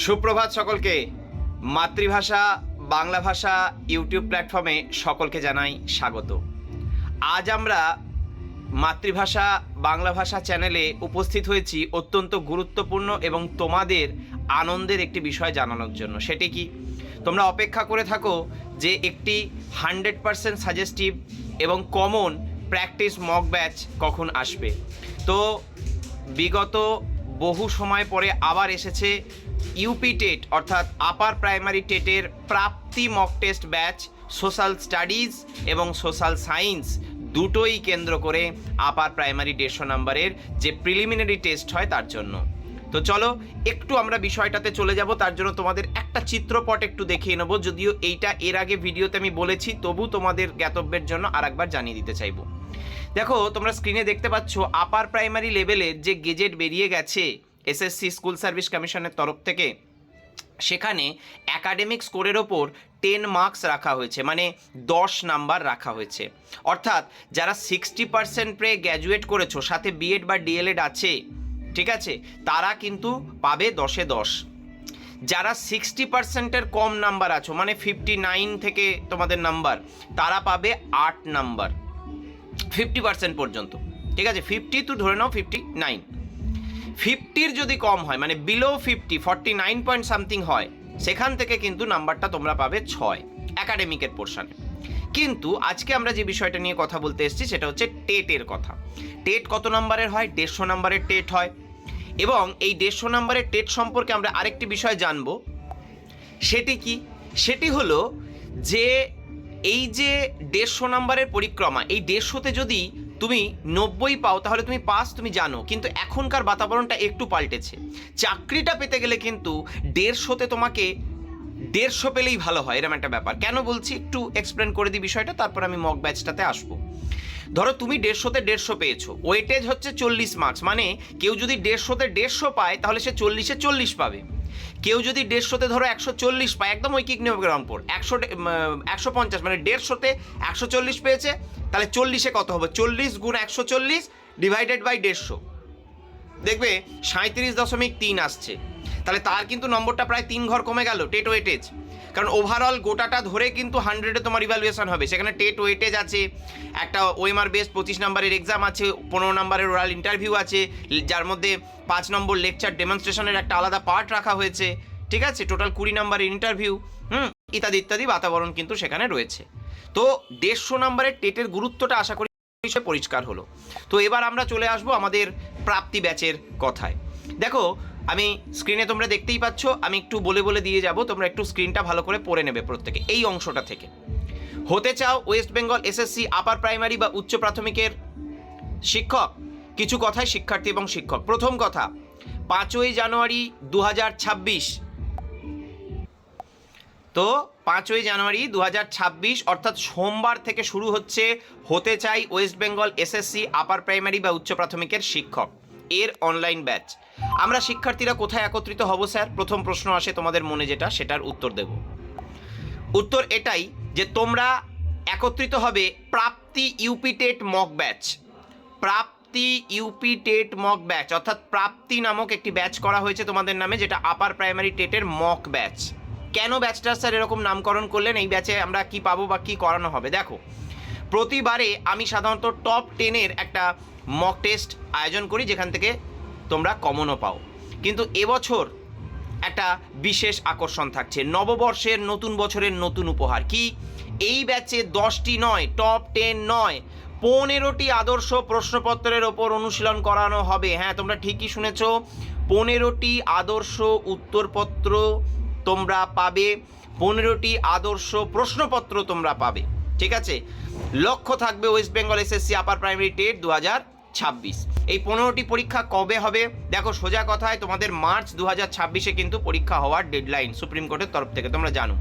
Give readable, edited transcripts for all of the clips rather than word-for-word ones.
সুপ্রভাত সকলকে। মাতৃভাষা বাংলা ভাষা ইউটিউব প্ল্যাটফর্মে সকলকে জানাই স্বাগত। আজ আমরা মাতৃভাষা বাংলা ভাষা চ্যানেলে উপস্থিত হয়েছি অত্যন্ত গুরুত্বপূর্ণ এবং তোমাদের আনন্দের একটি বিষয় জানানোর জন্য। সেটি কি, তোমরা অপেক্ষা করে থাকো যে একটি 100% সাজেস্টিভ এবং কমন প্র্যাকটিস মক ব্যাচ কখন আসবে। তো বিগত বহু সময় পরে আবার এসেছে ইউপি টেট অর্থাৎ আপার প্রাইমারি টেটের প্রাপ্তি mock test batch. Social studies এবং সোশ্যাল সায়েন্স দুটোই কেন্দ্র করে আপার প্রাইমারি 150 নম্বরের যে প্রিলিমিনারি টেস্ট হয় তার জন্য। তো চলো একটু আমরা বিষয়টাতে চলে যাব। তার জন্য তোমাদের একটা চিত্রপট একটু দেখিয়ে নেব, যদিও এইটা এর আগে ভিডিওতে আমি বলেছি, তবু তোমাদের জ্ঞাতব্যের জন্য আরেকবার জানিয়ে দিতে চাইব। দেখো, তোমরা স্ক্রিনে দেখতে পাচ্ছ আপার প্রাইমারি লেভেলের যে গেজেট বেরিয়ে গেছে এসএসসি স্কুল সার্ভিস কমিশনের তরফ থেকে, সেখানে একাডেমিক স্কোরের ওপর 10 মার্কস রাখা হয়েছে, মানে 10 নাম্বার রাখা হয়েছে। অর্থাৎ যারা 60% পেয়ে গ্র্যাজুয়েট করেছো, সাথে বিএড বা ডিএলএড আছে, ঠিক আছে, তারা কিন্তু পাবে 10-এ 10। যারা 60%-এর কম নাম্বার আছো, মানে 59 থেকে তোমাদের নাম্বার, তারা পাবে 8 নাম্বার 50% পর্যন্ত, ঠিক আছে। 50 তো ধরে নাও 59, 50-র যদি কম হয়, মানে বিলো 50, 49 পয়েন্ট সামথিং হয়, সেখান থেকে কিন্তু নাম্বারটা তোমরা পাবে 6 একাডেমিকের পোর্শনে। কিন্তু আজকে আমরা যে বিষয়টা নিয়ে কথা বলতে এসেছি সেটা হচ্ছে টেটের কথা। টেট কত নাম্বারের হয়? 150 নাম্বারের টেট হয়। এবং এই 150 নাম্বারের টেট সম্পর্কে আমরা আরেকটি বিষয় জানবো। সেটি কি? সেটি হলো যে এই যে 150 নাম্বারের পরিক্রমা, এই 150-তে যদি তুমি 90 পাও তাহলে তুমি পাস, তুমি জানো। কিন্তু এখনকার বাতাবরণটা একটু পাল্টেছে। চাকরিটা পেতে গেলে কিন্তু 150-তে তোমাকে 150 পেলেই ভালো হয়, এরকম একটা ব্যাপার। কেন বলছি একটু এক্সপ্লেন করে দিই বিষয়টা, তারপর আমি মক ব্যাচটাতে আসবো। ধরো তুমি 150-তে 150 পেয়েছো, ওয়েটেজ হচ্ছে 40 মার্কস, মানে কেউ যদি 150-তে 150 পায় তাহলে সে 40-এ 40 পাবে। কেউ যদি 150-তে ধরো 140 পায়, একদম ঐকিক নিয়মের অঙ্কর, 150 মানে 150-তে 140 পেয়েছে, তাহলে 40-এ কত হবে? 40 গুণ 140 ডিভাইডেড বাই 150, দেখবে 37.3 আসছে। তাহলে তার কিন্তু নম্বরটা প্রায় 3 ঘর কমে গেল টেট ওয়েটেজ। কারণ ওভারঅল গোটাটা ধরে কিন্তু 100-এ তোমার ইভ্যালুয়েশন হবে, সেখানে টেট ওয়েটেজ আছে, একটা ওএমআর বেস 25 নম্বরের এক্সাম আছে, 15 নম্বরের ওরাল ইন্টারভিউ আছে, যার মধ্যে 5 নম্বর লেকচার ডেমনস্ট্রেশনের একটা আলাদা পার্ট রাখা হয়েছে, ঠিক আছে, টোটাল 20 নম্বরের ইন্টারভিউ, ইত্যাদি ইত্যাদি বাতাবরণ কিন্তু সেখানে রয়েছে। তো 150 নম্বরের টেটের গুরুত্বটা আশা করি পরিষ্কার হলো। তো এবার আমরা চলে আসবো আমাদের প্রাপ্তি ব্যাচের কথায়। দেখো, আমি স্ক্রিনে তোমরা দেখতেই পাচ্ছ, আমি একটু বলে বলে দিয়ে যাব, তোমরা একটু স্ক্রিনটা ভালো করে পড়ে নেবে প্রত্যেকে। এই অংশটা থেকে হতে চাও West Bengal SSC upper primary বা উচ্চ প্রাথমিকের শিক্ষক, কিছু কথায় শিক্ষার্থী এবং শিক্ষক। প্রথম কথা, 5ই জানুয়ারি 2026, তো 5ই জানুয়ারি 2026 অর্থাৎ সোমবার থেকে শুরু হচ্ছে হতে চাই West Bengal SSC upper primary বা উচ্চ প্রাথমিকের শিক্ষক এর অনলাইন ব্যাচ। আমরা শিক্ষার্থীরা কোথায় একত্রিত হব স্যার? প্রথম প্রশ্ন আসে তোমাদের মনে, যেটা সেটার উত্তর দেব। উত্তর এটাই যে তোমরা একত্রিত হবে প্রাপ্তি ইউপি টেট মক ব্যাচ। প্রাপ্তি ইউপি টেট মক ব্যাচ অর্থাৎ প্রাপ্তি নামক একটি ব্যাচ করা হয়েছে তোমাদের নামে, যেটা আপার প্রাইমারি টেটের মক ব্যাচ। কেন ব্যাচটা স্যার এরকম নামকরণ করলেন? এই ব্যাচে আমরা কি পাবো বা কি করানো হবে? দেখো, প্রতিবারে আমি সাধারণত টপ 10-এর একটা মক টেস্ট আয়োজন করি, যেখান থেকে তোমরা কমনও পাও। কিন্তু এবছর একটা বিশেষ আকর্ষণ থাকছে, নববর্ষের নতুন বছরের নতুন উপহার। কি? এই ব্যাচে 10টি নয়, টপ 10 নয়, 15টি আদর্শ প্রশ্নপত্রের ওপর অনুশীলন করানো হবে। হ্যাঁ, তোমরা ঠিকই শুনেছ, 15টি আদর্শ উত্তরপত্র তোমরা পাবে, 15টি আদর্শ প্রশ্নপত্র তোমরা পাবে, ঠিক আছে। লক্ষ্য থাকবে West Bengal SSC upper primary TET 2026। এই 15টি পরীক্ষা কবে হবে? দেখো, সোজা কথায় তোমাদের মার্চ 2026-এ কিন্তু পরীক্ষা হওয়ার ডেডলাইন সুপ্রিম কোর্টের তরফ থেকে, তোমরা জানো।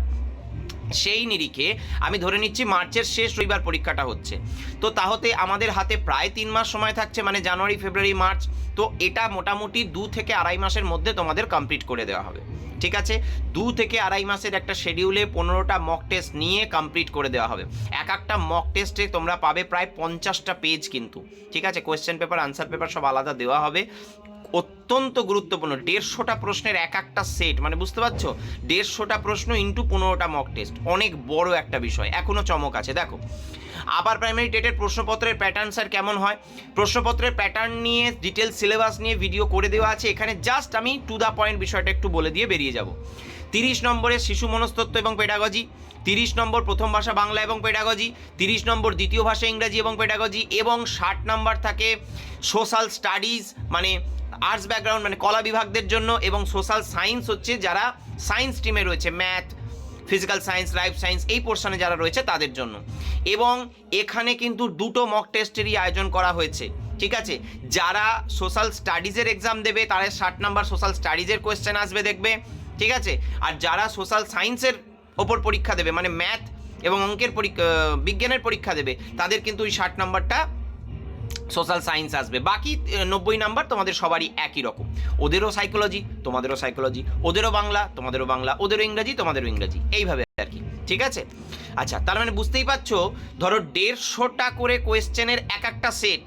সেই নিরিখে আমি ধরে নিচ্ছি মার্চের শেষ রবিবার পরীক্ষাটা হচ্ছে। তো তাহলে আমাদের হাতে প্রায় 3 মাস সময় থাকছে, মানে জানুয়ারি, ফেব্রুয়ারি, মার্চ। তো এটা মোটামুটি 2 থেকে আড়াই মাসের মধ্যে তোমাদের কমপ্লিট করে দেওয়া হবে, ঠিক আছে। 2 থেকে আড়াই মাসের একটা শেডিউলে 15টা মক টেস্ট নিয়ে কমপ্লিট করে দেওয়া হবে। এক একটা মক টেস্টে তোমরা পাবে প্রায় 50টা পেজ কিন্তু, ঠিক আছে। কোয়েশ্চেন পেপার, আনসার পেপার সব আলাদা দেওয়া হবে। অত্যন্ত গুরুত্বপূর্ণ। 150টা প্রশ্নের এক একটা সেট, মানে বুঝতে পারছো, 150টা প্রশ্ন ইন্টু 15টা মক টেস্ট, অনেক বড় একটা বিষয়। এখনও চমক আছে। দেখো, আপার প্রাইমারি টেটের প্রশ্নপত্রের প্যাটার্ন স্যার কেমন হয়, প্রশ্নপত্রের প্যাটার্ন নিয়ে ডিটেল সিলেবাস নিয়ে ভিডিও করে দেওয়া আছে। এখানে জাস্ট আমি টু দ্য পয়েন্ট বিষয়টা একটু বলে দিয়ে বেরিয়ে যাব। 30 নম্বরের শিশু মনস্তত্ত্ব এবং পেডাগজি, 30 নম্বর প্রথম ভাষা বাংলা এবং পেডাগজি, 30 নম্বর দ্বিতীয় ভাষা ইংরাজি এবং পেডাগজি, এবং 60 নম্বর থাকে সোশ্যাল স্টাডিজ মানে আর্টস ব্যাকগ্রাউন্ড মানে কলা বিভাগদের জন্য, এবং সোশ্যাল সায়েন্স হচ্ছে যারা সায়েন্স স্ট্রিমে রয়েছে, math, physical science, life science এই পোর্শনে যারা রয়েছে তাদের জন্য। এবং এখানে কিন্তু দুটো মক টেস্টেরই আয়োজন করা হয়েছে, ঠিক আছে। যারা সোশ্যাল স্টাডিজের এক্সাম দেবে তারা 60 নাম্বার সোশ্যাল স্টাডিজের কোয়েশ্চেন আসবে দেখবে, ঠিক আছে। আর যারা সোশ্যাল সায়েন্সের ওপর পরীক্ষা দেবে মানে ম্যাথ এবং অঙ্কের বিজ্ঞানের পরীক্ষা দেবে তাদের কিন্তু ওই 60 নাম্বারটা সোশ্যাল সায়েন্স আসবে। বাকি 90 নাম্বার তোমাদের সবারই একই রকম। ওদেরও সাইকোলজি, তোমাদেরও সাইকোলজি, ওদেরও বাংলা, তোমাদেরও বাংলা, ওদেরও ইংরাজি, তোমাদেরও ইংরাজি, এইভাবে আর কি, ঠিক আছে। আচ্ছা, তার মানে বুঝতেই পারছো, ধরো 150টা করে কোয়েশ্চেনের এক একটা সেট,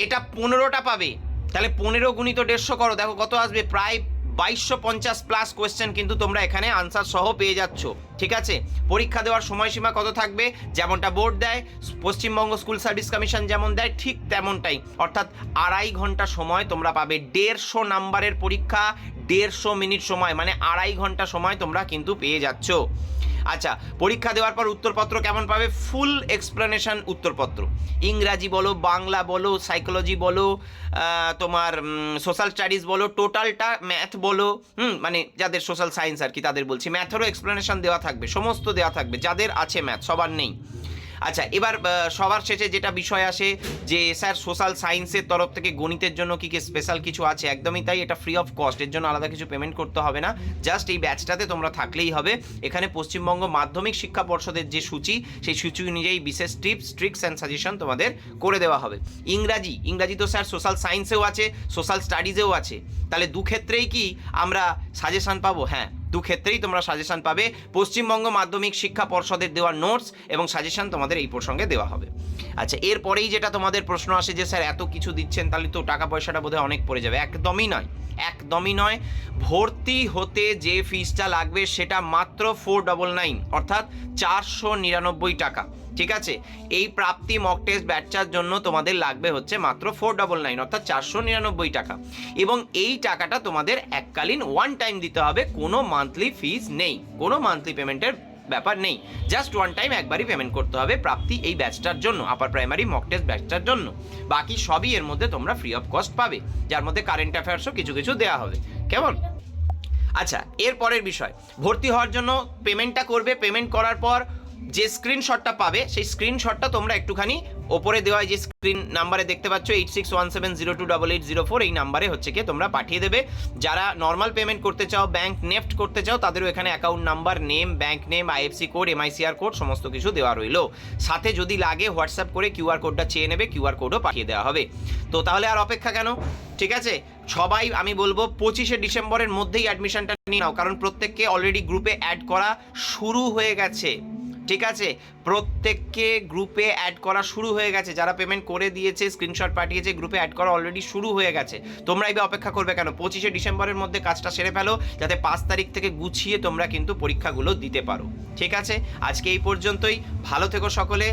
এটা 15টা পাবে, তাহলে 15 গুণিত 150 করো, দেখো কত আসবে, প্রায় 2250 প্লাস কোয়েশ্চেন কিন্তু তোমরা এখানে আনসার সহ পেয়ে যাচ্ছ, ঠিক আছে। পরীক্ষা দেওয়ার সময়সীমা কত থাকবে, যেমনটা বোর্ড দেয়, পশ্চিমবঙ্গ স্কুল সার্ভিস কমিশন যেমন দেয় ঠিক তেমনটাই, অর্থাৎ 2.5 ঘন্টা সময় তোমরা পাবে। 150 নাম্বারের পরীক্ষা, 150 মিনিট সময়, মানে 2.5 ঘন্টা সময় তোমরা কিন্তু পেয়ে যাচ্ছ। আচ্ছা, পরীক্ষা দেওয়ার পর উত্তরপত্র কেমন পাবে, ফুল এক্সপ্লেনেশন উত্তরপত্র, ইংরাজি বলো, বাংলা বলো, সাইকোলজি বলো, তোমার সোশ্যাল স্টাডিজ বলো, টোটালটা ম্যাথ বলো, মানে যাদের সোশ্যাল সায়েন্স আর কি তাদের বলছি, ম্যাথেরও এক্সপ্লেনেশন দেওয়া থাকবে, সমস্ত দেওয়া থাকবে যাদের আছে ম্যাথ, সবার নেই। আচ্ছা, এবার সবার শেষে যেটা বিষয় আসে যে স্যার সোশ্যাল সায়েন্সের তরফ থেকে গণিতের জন্য কি কি স্পেশাল কিছু আছে, একদমই তাই, এটা ফ্রি অফ কস্ট, এর জন্য আলাদা কিছু পেমেন্ট করতে হবে না, জাস্ট এই ব্যাচটাতে তোমরা থাকলেই হবে। এখানে পশ্চিমবঙ্গ মাধ্যমিক শিক্ষা পর্ষদের যে সূচি, সেই সূচি অনুযায়ী বিশেষ টিপস, ট্রিক্স অ্যান্ড সাজেশন তোমাদের করে দেওয়া হবে। ইংরাজি তো স্যার সোশ্যাল সায়েন্সেও আছে, সোশ্যাল স্টাডিজেও আছে, তাহলে দু ক্ষেত্রেই কি আমরা সাজেশন পাবো? হ্যাঁ, দু ক্ষেত্রেই তোমরা সাজেশন পাবে। পশ্চিমবঙ্গ মাধ্যমিক শিক্ষা পর্ষদের দেওয়া নোটস এবং সাজেশন তোমাদের এই প্রসঙ্গে দেওয়া হবে। আচ্ছা, এরপরেই যেটা তোমাদের প্রশ্ন আসে যে স্যার এত কিছু দিচ্ছেন তাহলে তো টাকা পয়সাটা বোধহয় অনেক পড়ে যাবে। একদমই নয়, একদমই নয়। ভর্তি হতে যে ফিসটা লাগবে সেটা মাত্র 499, অর্থাৎ 499 টাকা, ঠিক আছে। এই প্রাপ্তি মক টেস্ট ব্যাচটার জন্য তোমাদের লাগবে হচ্ছে মাত্র 499, অর্থাৎ 499 টাকা, এবং এই টাকাটা তোমাদের এককালীন ওয়ান টাইম দিতে হবে, কোনো মান্থলি ফিস নেই, কোনো মান্থলি পেমেন্টের ব্যাপার নেই, জাস্ট ওয়ান টাইম একবারই পেমেন্ট করতে হবে প্রাপ্তি এই ব্যাচটার জন্য, আপার প্রাইমারি মক টেস্ট ব্যাচটার জন্য। বাকি সবই এর মধ্যে তোমরা ফ্রি অফ কস্ট পাবে, যার মধ্যে কারেন্ট অ্যাফেয়ার্সও কিছু কিছু দেওয়া হবে, কেমন। আচ্ছা, এর পরের বিষয়, ভর্তি হওয়ার জন্য পেমেন্টটা করবে, পেমেন্ট করার পর যে স্ক্রিনশটটা পাবে সেই স্ক্রিনশটটা তোমরা একটুখানি ওপরে দেওয়া যে স্ক্রিন নাম্বারে দেখতে পাচ্ছ 8617028804, এই নাম্বারে হচ্ছে কি তোমরা পাঠিয়ে দেবে। যারা নর্মাল পেমেন্ট করতে চাও, ব্যাংক নেফট করতে চাও, তাদেরও এখানে account number, name, bank name, IFC code, MICR code সমস্ত কিছু দেওয়া রইলো। সাথে যদি লাগে হোয়াটসঅ্যাপ করে কিউআর কোডটা চেয়ে নেবে, কিউআর কোডও পাঠিয়ে দেওয়া হবে। তো তাহলে আর অপেক্ষা কেন, ঠিক আছে। সবাই আমি বলবো 25শে ডিসেম্বরের মধ্যেই অ্যাডমিশনটা নিয়ে নাও, কারণ প্রত্যেককে অলরেডি গ্রুপে অ্যাড করা শুরু হয়ে গেছে, ঠিক আছে। প্রত্যেককে গ্রুপে অ্যাড করা শুরু হয়ে গেছে, যারা পেমেন্ট করে দিয়েছে, স্ক্রিনশট পাঠিয়েছে, গ্রুপে অ্যাড করা অলরেডি শুরু হয়ে গেছে। তোমরা এবার অপেক্ষা করবে কেন, 25শে ডিসেম্বরের মধ্যে কাজটা সেরে ফেলো, যাতে 5 তারিখ থেকে গুছিয়ে তোমরা কিন্তু পরীক্ষাগুলো দিতে পারো, ঠিক আছে। আজকে এই পর্যন্তই, ভালো থেকো সকলে।